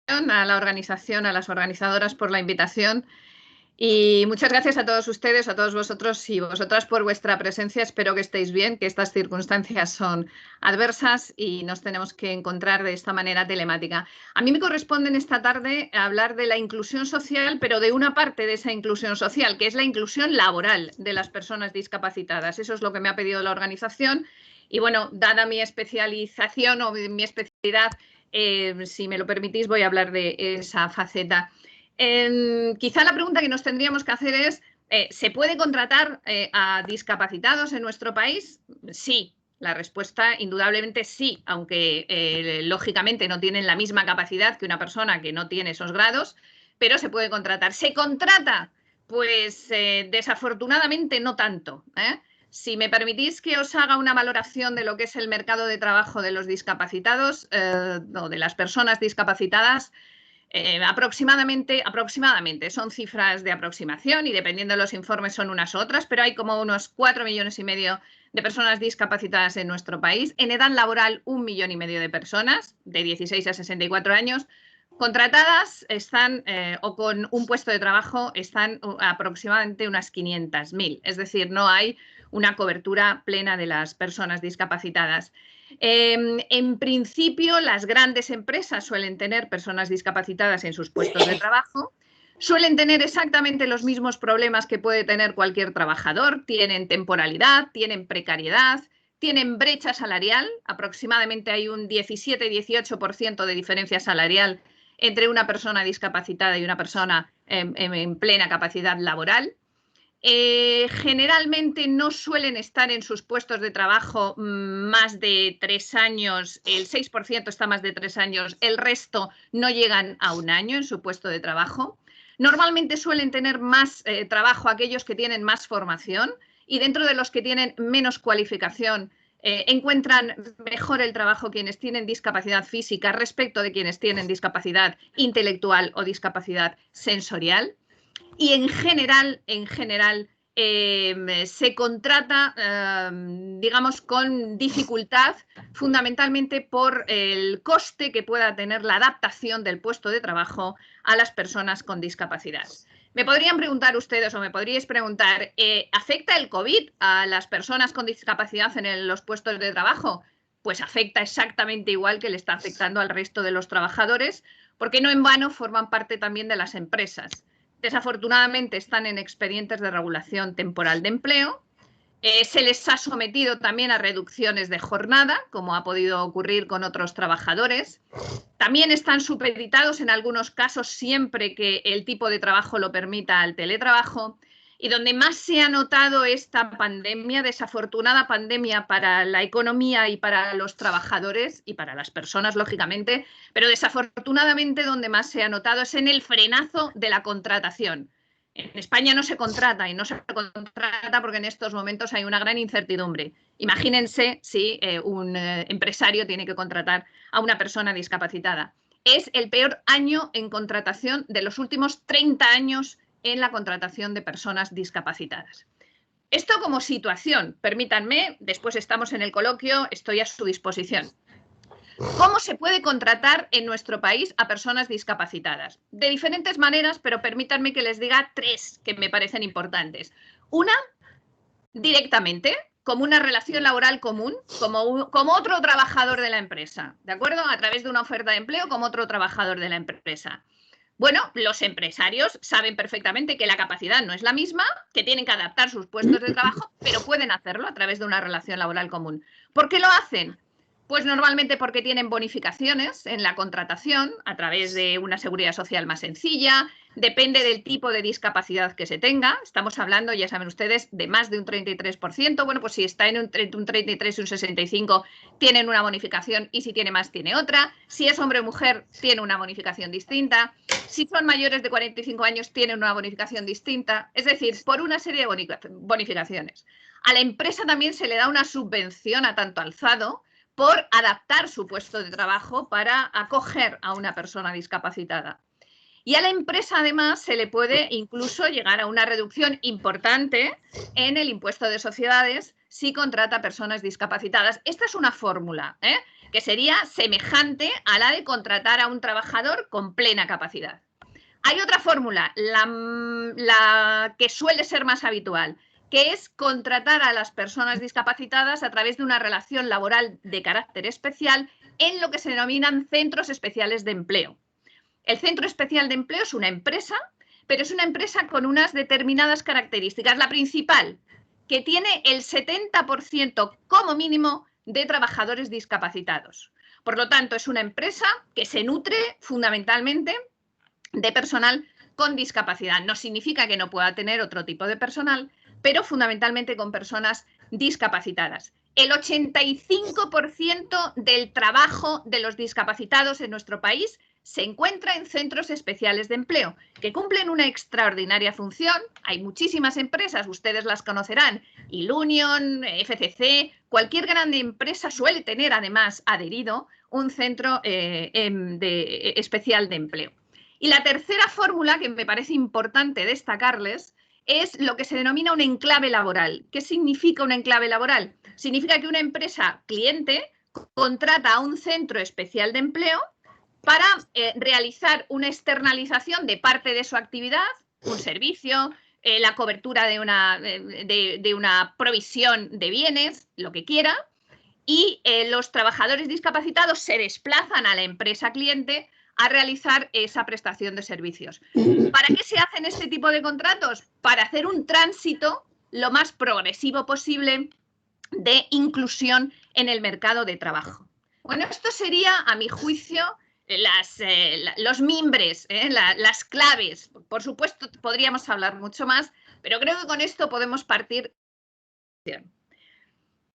a la organización, a las organizadoras por la invitación. Y muchas gracias a todos ustedes, a todos vosotros y vosotras por vuestra presencia. Espero que estéis bien, que estas circunstancias son adversas y nos tenemos que encontrar de esta manera telemática. A mí me corresponde en esta tarde hablar de la inclusión social, pero de una parte de esa inclusión social, que es la inclusión laboral de las personas discapacitadas. Eso es lo que me ha pedido la organización. Y bueno, dada mi especialización o mi especialidad, si me lo permitís, voy a hablar de esa faceta. Quizá la pregunta que nos tendríamos que hacer es, ¿se puede contratar a discapacitados en nuestro país? Sí, la respuesta indudablemente sí, aunque lógicamente no tienen la misma capacidad que una persona que no tiene esos grados, pero se puede contratar. ¿Se contrata? Pues desafortunadamente no tanto. Si me permitís que os haga una valoración de lo que es el mercado de trabajo de los discapacitados o de las personas discapacitadas, aproximadamente, son cifras de aproximación y dependiendo de los informes son unas u otras, pero hay como unos 4,5 millones de personas discapacitadas en nuestro país. En edad laboral, 1,5 millones de personas de 16 a 64 años. Contratadas están, o con un puesto de trabajo, están aproximadamente unas 500.000. Es decir, no hay una cobertura plena de las personas discapacitadas. En principio, las grandes empresas suelen tener personas discapacitadas en sus puestos de trabajo, suelen tener exactamente los mismos problemas que puede tener cualquier trabajador, tienen temporalidad, tienen precariedad, tienen brecha salarial, aproximadamente hay un 17-18% de diferencia salarial entre una persona discapacitada y una persona en plena capacidad laboral. Generalmente no suelen estar en sus puestos de trabajo más de 3 años, el 6% está más de 3 años, el resto no llegan a 1 año en su puesto de trabajo. Normalmente suelen tener más trabajo aquellos que tienen más formación y dentro de los que tienen menos cualificación encuentran mejor el trabajo quienes tienen discapacidad física respecto de quienes tienen discapacidad intelectual o discapacidad sensorial. Y en general se contrata, digamos, con dificultad, fundamentalmente por el coste que pueda tener la adaptación del puesto de trabajo a las personas con discapacidad. Me podrían preguntar ustedes o me podríais preguntar, ¿afecta el COVID a las personas con discapacidad en los puestos de trabajo? Pues afecta exactamente igual que le está afectando al resto de los trabajadores, porque no en vano forman parte también de las empresas. Desafortunadamente están en expedientes de regulación temporal de empleo. Se les ha sometido también a reducciones de jornada, como ha podido ocurrir con otros trabajadores. También están supeditados en algunos casos, siempre que el tipo de trabajo lo permita, al teletrabajo. Y donde más se ha notado esta pandemia, desafortunada pandemia para la economía y para los trabajadores y para las personas, lógicamente, pero desafortunadamente donde más se ha notado es en el frenazo de la contratación. En España no se contrata y no se contrata porque en estos momentos hay una gran incertidumbre. Imagínense si un empresario tiene que contratar a una persona discapacitada. Es el peor año en contratación de los últimos 30 años en la contratación de personas discapacitadas. Esto como situación, permítanme, después estamos en el coloquio, estoy a su disposición. ¿Cómo se puede contratar en nuestro país a personas discapacitadas? De diferentes maneras, pero permítanme que les diga 3 que me parecen importantes. Una, directamente, como una relación laboral común, como otro trabajador de la empresa, ¿de acuerdo? A través de una oferta de empleo como otro trabajador de la empresa. Bueno, los empresarios saben perfectamente que la capacidad no es la misma, que tienen que adaptar sus puestos de trabajo, pero pueden hacerlo a través de una relación laboral común. ¿Por qué lo hacen? Pues normalmente porque tienen bonificaciones en la contratación a través de una seguridad social más sencilla, depende del tipo de discapacidad que se tenga. Estamos hablando, ya saben ustedes, de más de un 33%. Bueno, pues si está entre un 33 y un 65, tienen una bonificación y si tiene más, tiene otra. Si es hombre o mujer, tiene una bonificación distinta. Si son mayores de 45 años, tienen una bonificación distinta. Es decir, por una serie de bonificaciones. A la empresa también se le da una subvención a tanto alzado por adaptar su puesto de trabajo para acoger a una persona discapacitada. Y a la empresa, además, se le puede incluso llegar a una reducción importante en el impuesto de sociedades si contrata personas discapacitadas. Esta es una fórmula, que sería semejante a la de contratar a un trabajador con plena capacidad. Hay otra fórmula, la que suele ser más habitual, que es contratar a las personas discapacitadas a través de una relación laboral de carácter especial en lo que se denominan centros especiales de empleo. El centro especial de empleo es una empresa, pero es una empresa con unas determinadas características. La principal, que tiene el 70% como mínimo de trabajadores discapacitados. Por lo tanto, es una empresa que se nutre fundamentalmente de personal con discapacidad. No significa que no pueda tener otro tipo de personal, pero fundamentalmente con personas discapacitadas. El 85% del trabajo de los discapacitados en nuestro país se encuentra en centros especiales de empleo, que cumplen una extraordinaria función. Hay muchísimas empresas, ustedes las conocerán, Ilunion, FCC, cualquier gran empresa suele tener además adherido un centro especial de empleo. Y la tercera fórmula que me parece importante destacarles es lo que se denomina un enclave laboral. ¿Qué significa un enclave laboral? Significa que una empresa cliente contrata a un centro especial de empleo para realizar una externalización de parte de su actividad, un servicio, la cobertura de una provisión de bienes, lo que quiera, y los trabajadores discapacitados se desplazan a la empresa cliente a realizar esa prestación de servicios. ¿Para qué se hacen este tipo de contratos? Para hacer un tránsito lo más progresivo posible de inclusión en el mercado de trabajo. Bueno, esto sería, a mi juicio, los mimbres, las claves. Por supuesto, podríamos hablar mucho más, pero creo que con esto podemos partir.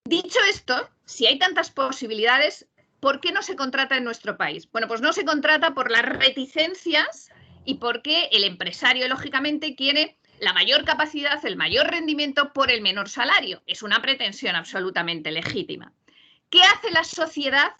Dicho esto, si hay tantas posibilidades, ¿por qué no se contrata en nuestro país? Bueno, pues no se contrata por las reticencias y porque el empresario, lógicamente, quiere la mayor capacidad, el mayor rendimiento por el menor salario. Es una pretensión absolutamente legítima. ¿Qué hace la sociedad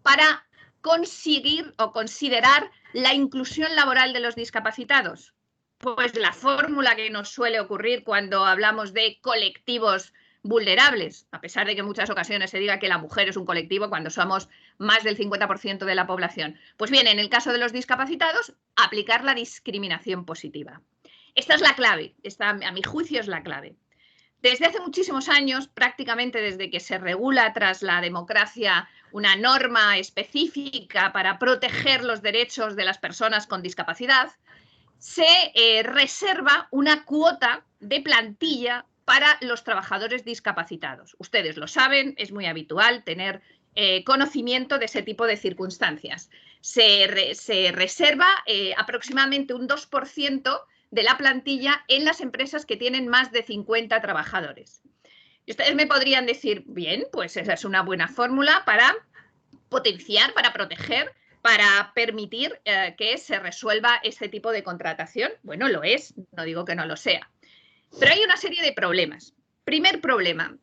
para conseguir o considerar la inclusión laboral de los discapacitados? Pues la fórmula que nos suele ocurrir cuando hablamos de colectivos vulnerables, a pesar de que en muchas ocasiones se diga que la mujer es un colectivo cuando somos más del 50% de la población. Pues bien, en el caso de los discapacitados, aplicar la discriminación positiva. Esta es la clave, esta, a mi juicio, es la clave. Desde hace muchísimos años, prácticamente desde que se regula tras la democracia una norma específica para proteger los derechos de las personas con discapacidad, se reserva una cuota de plantilla para los trabajadores discapacitados. Ustedes lo saben, es muy habitual tener conocimiento de ese tipo de circunstancias. Se reserva aproximadamente un 2% de la plantilla en las empresas que tienen más de 50 trabajadores. Y ustedes me podrían decir, bien, pues esa es una buena fórmula para potenciar, para proteger, para permitir que se resuelva este tipo de contratación. Bueno, lo es, no digo que no lo sea. Pero hay una serie de problemas. Primer problema,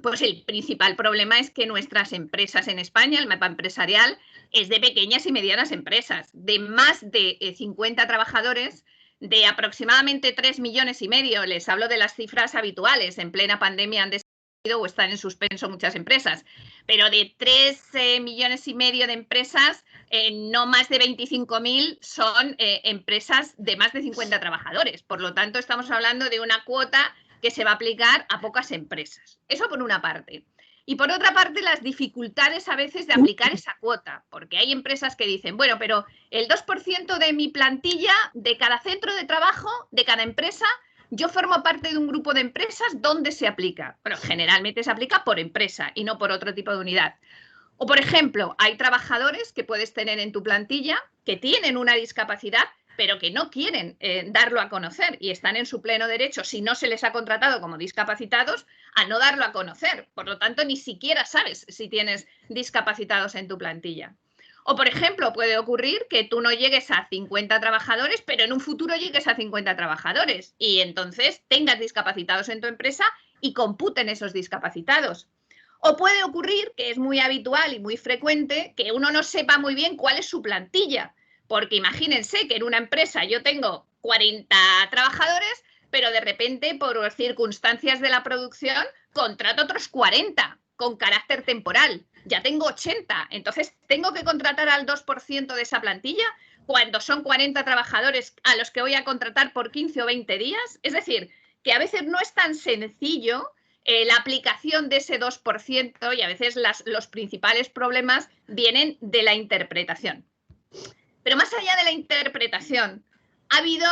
pues el principal problema es que nuestras empresas en España, el mapa empresarial, es de pequeñas y medianas empresas, de más de 50 trabajadores, de aproximadamente 3,5 millones. Les hablo de las cifras habituales. En plena pandemia han o están en suspenso muchas empresas, pero de 3,5 millones de empresas, no más de 25.000 son empresas de más de 50 trabajadores. Por lo tanto, estamos hablando de una cuota que se va a aplicar a pocas empresas. Eso por una parte. Y por otra parte, las dificultades a veces de aplicar esa cuota, porque hay empresas que dicen, bueno, pero el 2% de mi plantilla, de cada centro de trabajo, de cada empresa, yo formo parte de un grupo de empresas donde se aplica. Bueno, generalmente se aplica por empresa y no por otro tipo de unidad. O, por ejemplo, hay trabajadores que puedes tener en tu plantilla que tienen una discapacidad, pero que no quieren darlo a conocer y están en su pleno derecho, si no se les ha contratado como discapacitados, a no darlo a conocer. Por lo tanto, ni siquiera sabes si tienes discapacitados en tu plantilla. O, por ejemplo, puede ocurrir que tú no llegues a 50 trabajadores, pero en un futuro llegues a 50 trabajadores y entonces tengas discapacitados en tu empresa y computen esos discapacitados. O puede ocurrir, que es muy habitual y muy frecuente, que uno no sepa muy bien cuál es su plantilla. Porque imagínense que en una empresa yo tengo 40 trabajadores, pero de repente, por circunstancias de la producción, contrato otros 40 con carácter temporal. ya tengo 80, entonces tengo que contratar al 2% de esa plantilla cuando son 40 trabajadores a los que voy a contratar por 15 o 20 días. Es decir, que a veces no es tan sencillo la aplicación de ese 2% y a veces los principales problemas vienen de la interpretación. Pero más allá de la interpretación, ha habido,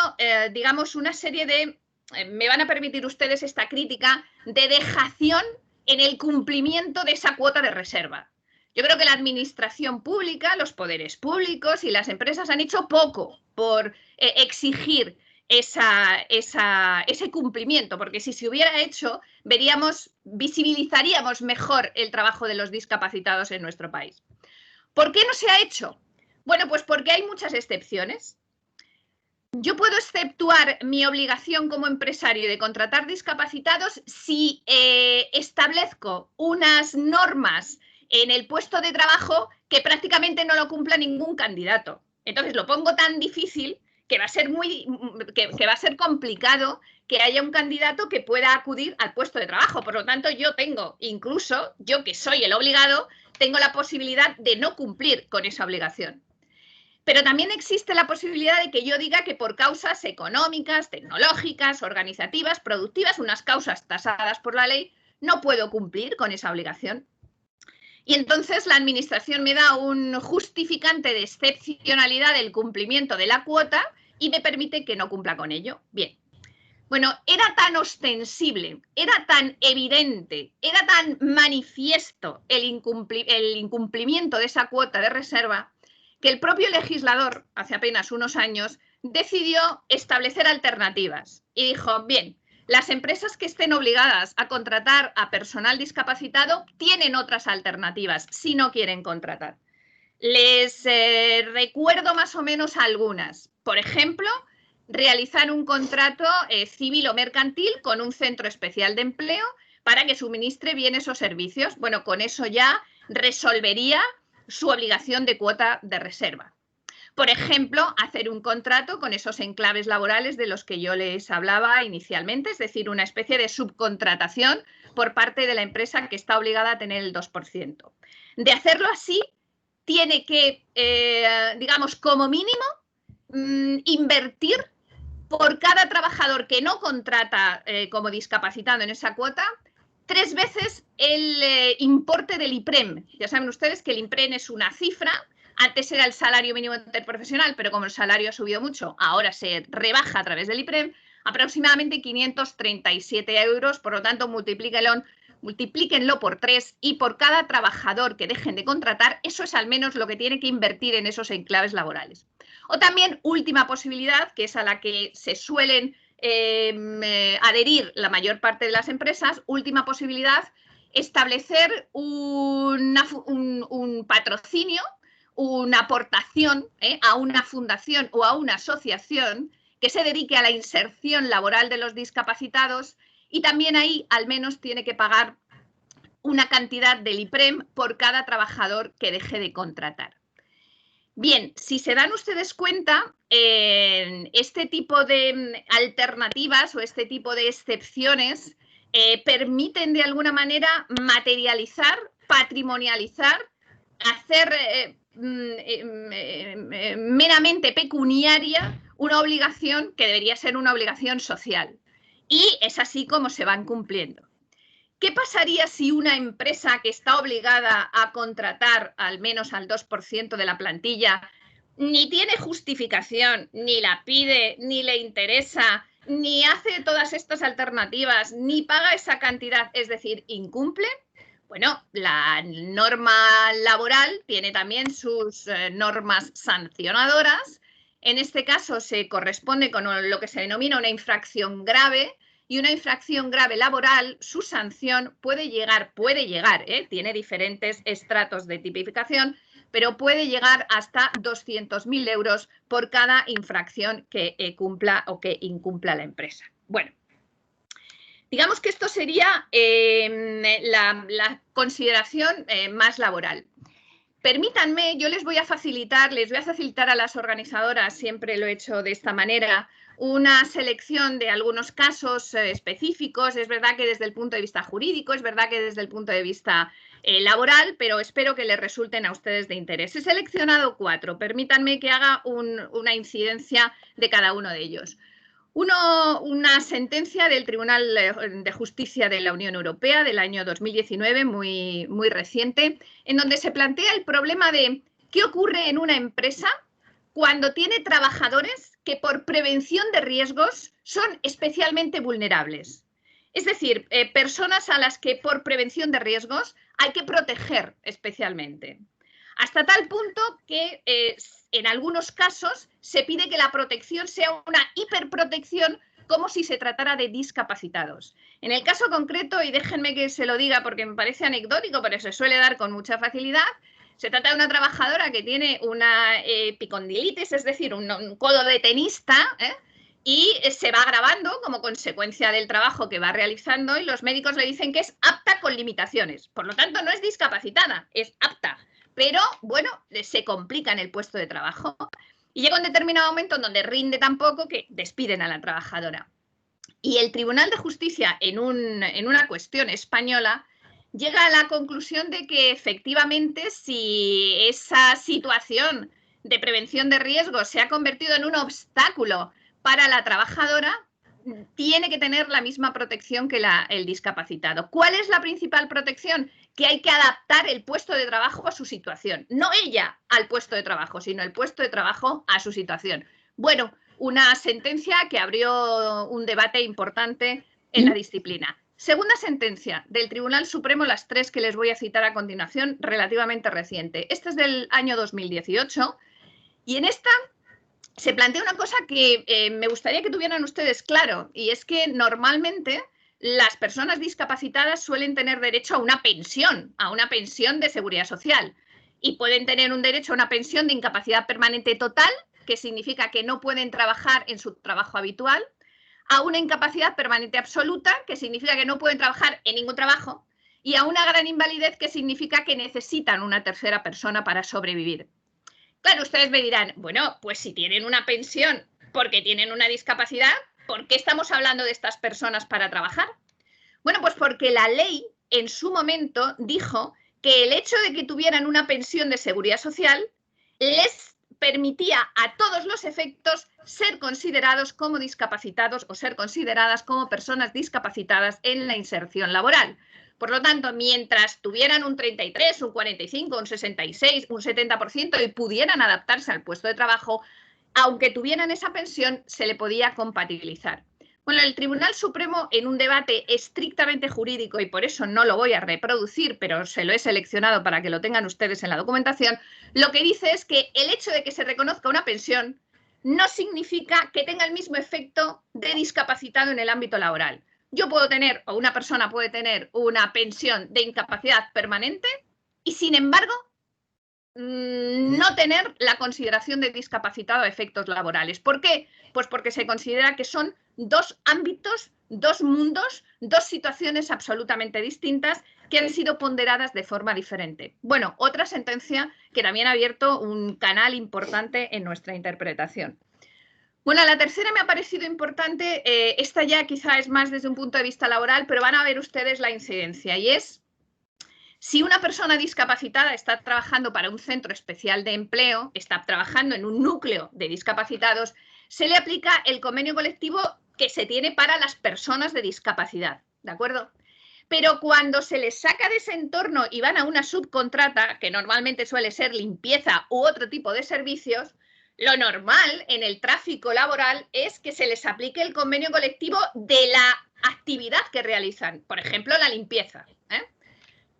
digamos, una serie de, me van a permitir ustedes esta crítica, de dejación en el cumplimiento de esa cuota de reserva. Yo creo que la administración pública, los poderes públicos y las empresas han hecho poco por exigir ese cumplimiento, porque si se hubiera hecho, visibilizaríamos mejor el trabajo de los discapacitados en nuestro país. ¿Por qué no se ha hecho? Bueno, pues porque hay muchas excepciones. Yo puedo exceptuar mi obligación como empresario de contratar discapacitados si establezco unas normas en el puesto de trabajo que prácticamente no lo cumpla ningún candidato. Entonces lo pongo tan difícil que va a ser que va a ser complicado que haya un candidato que pueda acudir al puesto de trabajo. Por lo tanto, yo tengo, incluso yo que soy el obligado, tengo la posibilidad de no cumplir con esa obligación. Pero también existe la posibilidad de que yo diga que por causas económicas, tecnológicas, organizativas, productivas, unas causas tasadas por la ley, no puedo cumplir con esa obligación. Y entonces la administración me da un justificante de excepcionalidad del cumplimiento de la cuota y me permite que no cumpla con ello. Bien. Bueno, era tan ostensible, era tan evidente, era tan manifiesto el incumplimiento de esa cuota de reserva que el propio legislador, hace apenas unos años, decidió establecer alternativas y dijo, bien, las empresas que estén obligadas a contratar a personal discapacitado tienen otras alternativas si no quieren contratar. Les recuerdo más o menos algunas. Por ejemplo, realizar un contrato civil o mercantil con un centro especial de empleo para que suministre bien esos servicios. Bueno, con eso ya resolvería su obligación de cuota de reserva. Por ejemplo, hacer un contrato con esos enclaves laborales de los que yo les hablaba inicialmente, es decir, una especie de subcontratación por parte de la empresa que está obligada a tener el 2%. De hacerlo así, tiene que, digamos, como mínimo, invertir por cada trabajador que no contrata como discapacitado en esa cuota, 3 veces el importe del IPREM. Ya saben ustedes que el IPREM es una cifra, antes era el salario mínimo interprofesional, pero como el salario ha subido mucho, ahora se rebaja a través del IPREM, aproximadamente 537 euros, por lo tanto multiplíquenlo por 3 y por cada trabajador que dejen de contratar, eso es al menos lo que tiene que invertir en esos enclaves laborales. O también, última posibilidad, que es a la que se suelen adherir la mayor parte de las empresas, última posibilidad, establecer un patrocinio, una aportación a una fundación o a una asociación que se dedique a la inserción laboral de los discapacitados y también ahí al menos tiene que pagar una cantidad del IPREM por cada trabajador que deje de contratar. Bien, si se dan ustedes cuenta, este tipo de alternativas o este tipo de excepciones permiten de alguna manera materializar, patrimonializar, hacer meramente pecuniaria una obligación que debería ser una obligación social. Y es así como se van cumpliendo. ¿Qué pasaría si una empresa que está obligada a contratar al menos al 2% de la plantilla ni tiene justificación, ni la pide, ni le interesa, ni hace todas estas alternativas, ni paga esa cantidad, es decir, incumple? Bueno, la norma laboral tiene también sus normas sancionadoras. En este caso se corresponde con lo que se denomina una infracción grave. Y una infracción grave laboral, su sanción puede llegar, tiene diferentes estratos de tipificación, pero puede llegar hasta 200.000 euros por cada infracción que cumpla o que incumpla la empresa. Bueno, digamos que esto sería la consideración más laboral. Permítanme, yo les voy a facilitar a las organizadoras, siempre lo he hecho de esta manera, una selección de algunos casos específicos. Es verdad que desde el punto de vista jurídico, es verdad que desde el punto de vista laboral, pero espero que les resulten a ustedes de interés. He seleccionado 4. Permítanme que haga una incidencia de cada uno de ellos. Una sentencia del Tribunal de Justicia de la Unión Europea del año 2019, muy reciente, en donde se plantea el problema de qué ocurre en una empresa cuando tiene trabajadores que por prevención de riesgos son especialmente vulnerables. Es decir, personas a las que por prevención de riesgos hay que proteger especialmente. Hasta tal punto que en algunos casos se pide que la protección sea una hiperprotección, como si se tratara de discapacitados. En el caso concreto, y déjenme que se lo diga porque me parece anecdótico, pero se suele dar con mucha facilidad, se trata de una trabajadora que tiene una epicondilitis, es decir, un codo de tenista, y se va agravando como consecuencia del trabajo que va realizando, y los médicos le dicen que es apta con limitaciones. Por lo tanto, no es discapacitada, es apta. Pero, bueno, se complica en el puesto de trabajo y llega un determinado momento en donde rinde tan poco que despiden a la trabajadora. Y el Tribunal de Justicia, en una cuestión española, llega a la conclusión de que efectivamente, si esa situación de prevención de riesgos se ha convertido en un obstáculo para la trabajadora, tiene que tener la misma protección que el discapacitado. ¿Cuál es la principal protección? Que hay que adaptar el puesto de trabajo a su situación. No ella al puesto de trabajo, sino el puesto de trabajo a su situación. Bueno, una sentencia que abrió un debate importante en la disciplina. Segunda sentencia del Tribunal Supremo, las 3 que les voy a citar a continuación, relativamente reciente. Esta es del año 2018 y en esta se plantea una cosa que me gustaría que tuvieran ustedes claro, y es que normalmente las personas discapacitadas suelen tener derecho a una pensión de seguridad social, y pueden tener un derecho a una pensión de incapacidad permanente total, que significa que no pueden trabajar en su trabajo habitual, a una incapacidad permanente absoluta, que significa que no pueden trabajar en ningún trabajo, y a una gran invalidez, que significa que necesitan una tercera persona para sobrevivir. Claro, ustedes me dirán, bueno, pues si tienen una pensión porque tienen una discapacidad, ¿por qué estamos hablando de estas personas para trabajar? Bueno, pues porque la ley en su momento dijo que el hecho de que tuvieran una pensión de seguridad social les permitía a todos los efectos ser considerados como discapacitados o ser consideradas como personas discapacitadas en la inserción laboral. Por lo tanto, mientras tuvieran un 33, un 45, un 66, un 70% y pudieran adaptarse al puesto de trabajo, aunque tuvieran esa pensión, se le podía compatibilizar. Bueno, el Tribunal Supremo, en un debate estrictamente jurídico, y por eso no lo voy a reproducir, pero se lo he seleccionado para que lo tengan ustedes en la documentación, lo que dice es que el hecho de que se reconozca una pensión no significa que tenga el mismo efecto de discapacitado en el ámbito laboral. Yo puedo tener, o una persona puede tener, una pensión de incapacidad permanente y, sin embargo, no tener la consideración de discapacitado a efectos laborales. ¿Por qué? Pues porque se considera que son 2 ámbitos, 2 mundos, 2 situaciones absolutamente distintas que han sido ponderadas de forma diferente. Bueno, otra sentencia que también ha abierto un canal importante en nuestra interpretación. Bueno, la tercera me ha parecido importante, esta ya quizá es más desde un punto de vista laboral, pero van a ver ustedes la incidencia, y es: si una persona discapacitada está trabajando para un centro especial de empleo, está trabajando en un núcleo de discapacitados, se le aplica el convenio colectivo que se tiene para las personas de discapacidad, ¿de acuerdo? Pero cuando se les saca de ese entorno y van a una subcontrata, que normalmente suele ser limpieza u otro tipo de servicios, lo normal en el tráfico laboral es que se les aplique el convenio colectivo de la actividad que realizan, por ejemplo, la limpieza.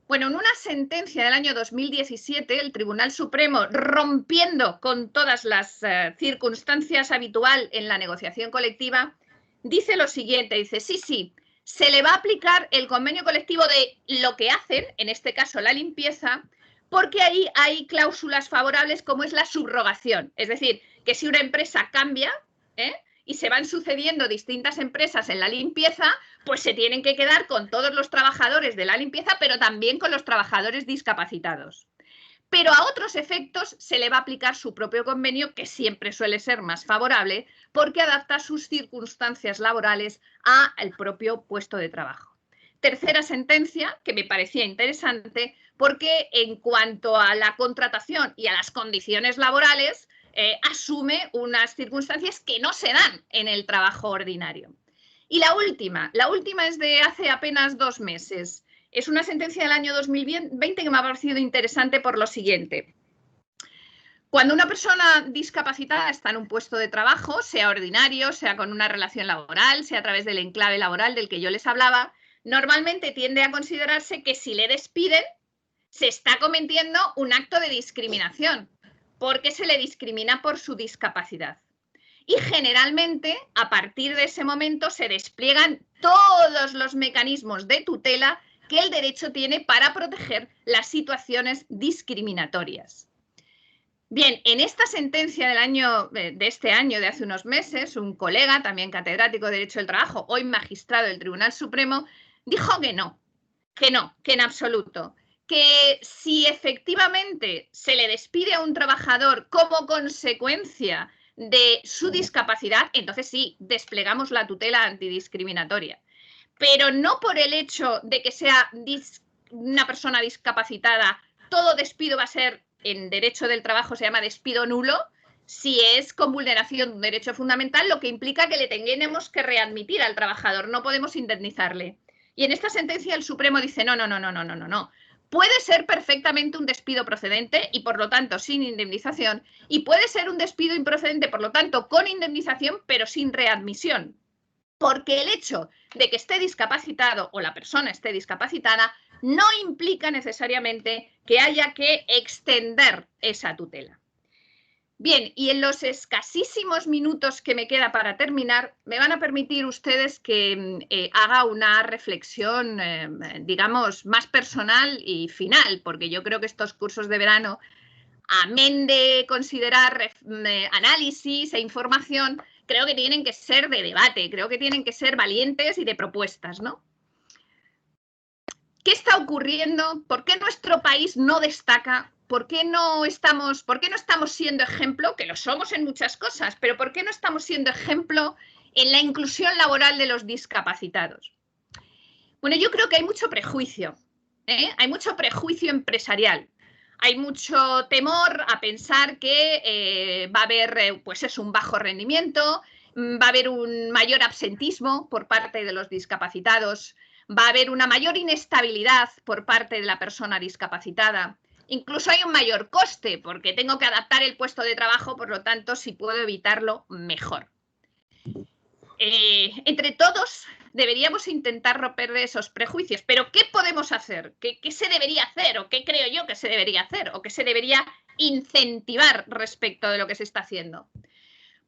Bueno, en una sentencia del año 2017, el Tribunal Supremo, rompiendo con todas las circunstancias habitual en la negociación colectiva, dice lo siguiente, dice, sí, se le va a aplicar el convenio colectivo de lo que hacen, en este caso la limpieza, porque ahí hay cláusulas favorables como es la subrogación. Es decir, que si una empresa cambia y se van sucediendo distintas empresas en la limpieza, pues se tienen que quedar con todos los trabajadores de la limpieza, pero también con los trabajadores discapacitados. pero a otros efectos se le va a aplicar su propio convenio, que siempre suele ser más favorable, porque adapta sus circunstancias laborales al propio puesto de trabajo. Tercera sentencia, que me parecía interesante, porque en cuanto a la contratación y a las condiciones laborales, asume unas circunstancias que no se dan en el trabajo ordinario. Y la última es de hace apenas 2 meses. Es una sentencia del año 2020 que me ha parecido interesante por lo siguiente. Cuando una persona discapacitada está en un puesto de trabajo, sea ordinario, sea con una relación laboral, sea a través del enclave laboral del que yo les hablaba, normalmente tiende a considerarse que si le despiden, se está cometiendo un acto de discriminación, porque se le discrimina por su discapacidad. Y generalmente, a partir de ese momento, se despliegan todos los mecanismos de tutela que el derecho tiene para proteger las situaciones discriminatorias. Bien, en esta sentencia de este año, de hace unos meses, un colega, también catedrático de Derecho del Trabajo, hoy magistrado del Tribunal Supremo, dijo que no, que en absoluto. Que si efectivamente se le despide a un trabajador como consecuencia de su discapacidad, entonces sí, desplegamos la tutela antidiscriminatoria. Pero no por el hecho de que sea una persona discapacitada, todo despido va a ser, en derecho del trabajo se llama despido nulo, si es con vulneración de un derecho fundamental, lo que implica que le tendremos que readmitir al trabajador, no podemos indemnizarle. Y en esta sentencia el Supremo dice no. Puede ser perfectamente un despido procedente y, por lo tanto, sin indemnización, y puede ser un despido improcedente, por lo tanto, con indemnización, pero sin readmisión. Porque el hecho de que esté discapacitado o la persona esté discapacitada no implica necesariamente que haya que extender esa tutela. Bien, y en los escasísimos minutos que me queda para terminar, me van a permitir ustedes que haga una reflexión, digamos, más personal y final, porque yo creo que estos cursos de verano, amén de considerar análisis e información, creo que tienen que ser de debate, creo que tienen que ser valientes y de propuestas, ¿no? ¿Qué está ocurriendo? ¿Por qué nuestro país no destaca? ¿Por qué no estamos siendo ejemplo? Que lo somos en muchas cosas, pero ¿por qué no estamos siendo ejemplo en la inclusión laboral de los discapacitados? Bueno, yo creo que hay mucho prejuicio, hay mucho prejuicio empresarial. Hay mucho temor a pensar que va a haber, pues es un bajo rendimiento, va a haber un mayor absentismo por parte de los discapacitados, va a haber una mayor inestabilidad por parte de la persona discapacitada. Incluso hay un mayor coste porque tengo que adaptar el puesto de trabajo, por lo tanto, si puedo evitarlo, mejor. Entre todos deberíamos intentar romper esos prejuicios, pero ¿qué podemos hacer? ¿Qué se debería hacer? ¿O qué creo yo que se debería hacer? ¿O qué se debería incentivar respecto de lo que se está haciendo?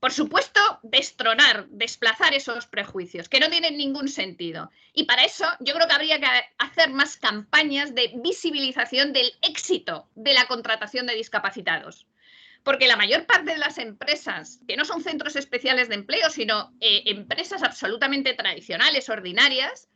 Por supuesto, desplazar esos prejuicios, que no tienen ningún sentido. Y para eso yo creo que habría que hacer más campañas de visibilización del éxito de la contratación de discapacitados. Porque la mayor parte de las empresas, que no son centros especiales de empleo, sino empresas absolutamente tradicionales, ordinarias,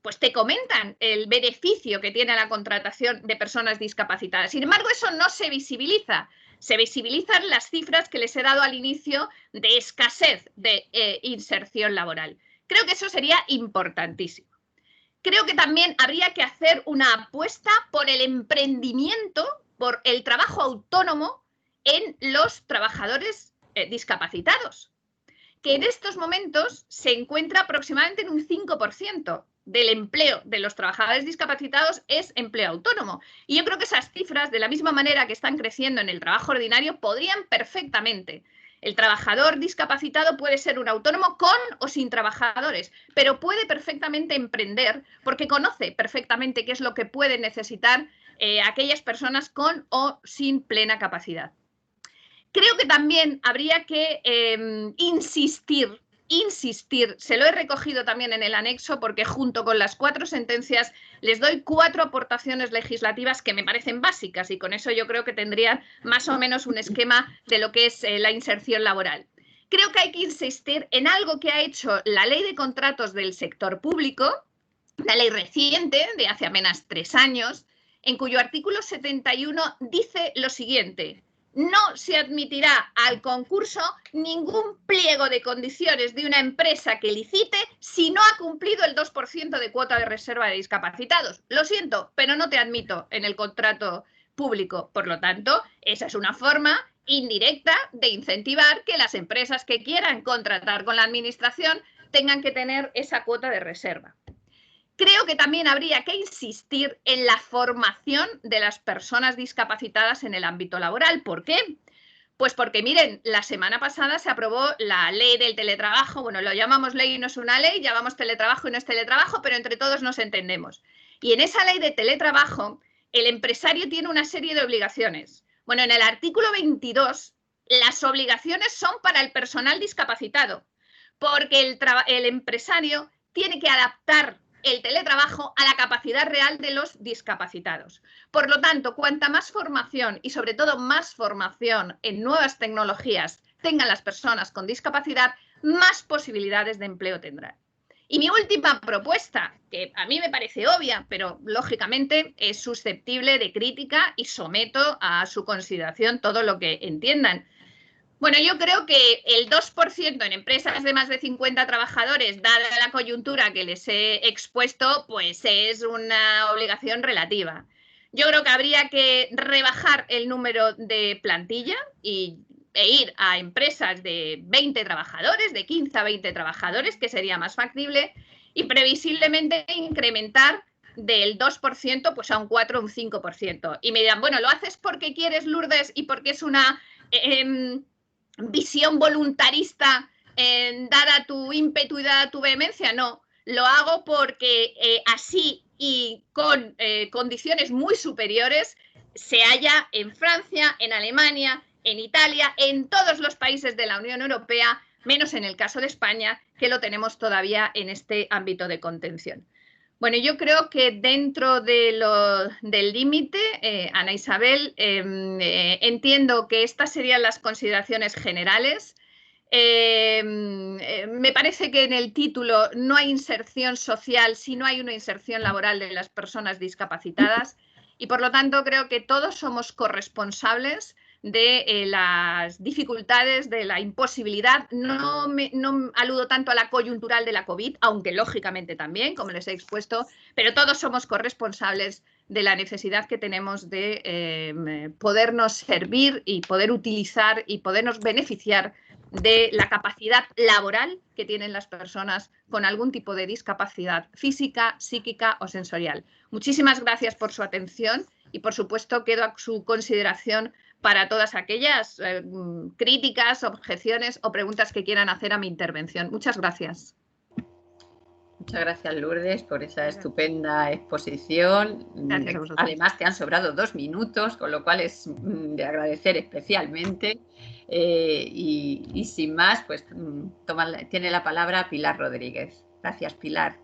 pues te comentan el beneficio que tiene la contratación de personas discapacitadas. Sin embargo, eso no se visibiliza. Se visibilizan las cifras que les he dado al inicio de escasez de inserción laboral. Creo que eso sería importantísimo. Creo que también habría que hacer una apuesta por el emprendimiento, por el trabajo autónomo en los trabajadores discapacitados, que en estos momentos se encuentra aproximadamente en un 5% del empleo de los trabajadores discapacitados es empleo autónomo. Y yo creo que esas cifras, de la misma manera que están creciendo en el trabajo ordinario, podrían perfectamente. El trabajador discapacitado puede ser un autónomo con o sin trabajadores, pero puede perfectamente emprender porque conoce perfectamente qué es lo que pueden necesitar aquellas personas con o sin plena capacidad. Creo que también habría que insistir, se lo he recogido también en el anexo porque junto con las 4 sentencias les doy 4 aportaciones legislativas que me parecen básicas y con eso yo creo que tendrían más o menos un esquema de lo que es la inserción laboral. Creo que hay que insistir en algo que ha hecho la Ley de Contratos del Sector Público, la ley reciente de hace apenas 3 años, en cuyo artículo 71 dice lo siguiente: no se admitirá al concurso ningún pliego de condiciones de una empresa que licite si no ha cumplido el 2% de cuota de reserva de discapacitados. Lo siento, pero no te admito en el contrato público. Por lo tanto, esa es una forma indirecta de incentivar que las empresas que quieran contratar con la administración tengan que tener esa cuota de reserva. Creo que también habría que insistir en la formación de las personas discapacitadas en el ámbito laboral. ¿Por qué? Pues porque, miren, la semana pasada se aprobó la ley del teletrabajo. Bueno, lo llamamos ley y no es una ley, llamamos teletrabajo y no es teletrabajo, pero entre todos nos entendemos. Y en esa ley de teletrabajo, el empresario tiene una serie de obligaciones. Bueno, en el artículo 22, las obligaciones son para el personal discapacitado, porque el empresario tiene que adaptar el teletrabajo a la capacidad real de los discapacitados. Por lo tanto, cuanta más formación y sobre todo más formación en nuevas tecnologías tengan las personas con discapacidad, más posibilidades de empleo tendrán. Y mi última propuesta, que a mí me parece obvia, pero lógicamente es susceptible de crítica y someto a su consideración todo lo que entiendan. Bueno, yo creo que el 2% en empresas de más de 50 trabajadores, dada la coyuntura que les he expuesto, pues es una obligación relativa. Yo creo que habría que rebajar el número de plantilla e ir a empresas de 20 trabajadores, de 15 a 20 trabajadores, que sería más factible, y previsiblemente incrementar del 2% pues a un 4 o un 5%. Y me dirán, bueno, ¿lo haces porque quieres, Lourdes, y porque es una visión voluntarista dada tu ímpetu y dada tu vehemencia? No, lo hago porque así y con condiciones muy superiores se halla en Francia, en Alemania, en Italia, en todos los países de la Unión Europea, menos en el caso de España, que lo tenemos todavía en este ámbito de contención. Bueno, yo creo que dentro del límite, Ana Isabel, entiendo que estas serían las consideraciones generales. Me parece que en el título no hay inserción social, sino hay una inserción laboral de las personas discapacitadas y por lo tanto creo que todos somos corresponsables de las dificultades, de la imposibilidad. No aludo tanto a la coyuntural de la COVID, aunque lógicamente también, como les he expuesto, pero todos somos corresponsables de la necesidad que tenemos de podernos servir y poder utilizar y podernos beneficiar de la capacidad laboral que tienen las personas con algún tipo de discapacidad física, psíquica o sensorial. Muchísimas gracias por su atención y, por supuesto, quedo a su consideración para todas aquellas críticas, objeciones o preguntas que quieran hacer a mi intervención. Muchas gracias. Muchas gracias, Lourdes, por esa estupenda exposición. Gracias a vosotros. Además, te han sobrado 2 minutos, con lo cual es de agradecer especialmente. Y sin más, pues tiene la palabra Pilar Rodríguez. Gracias, Pilar.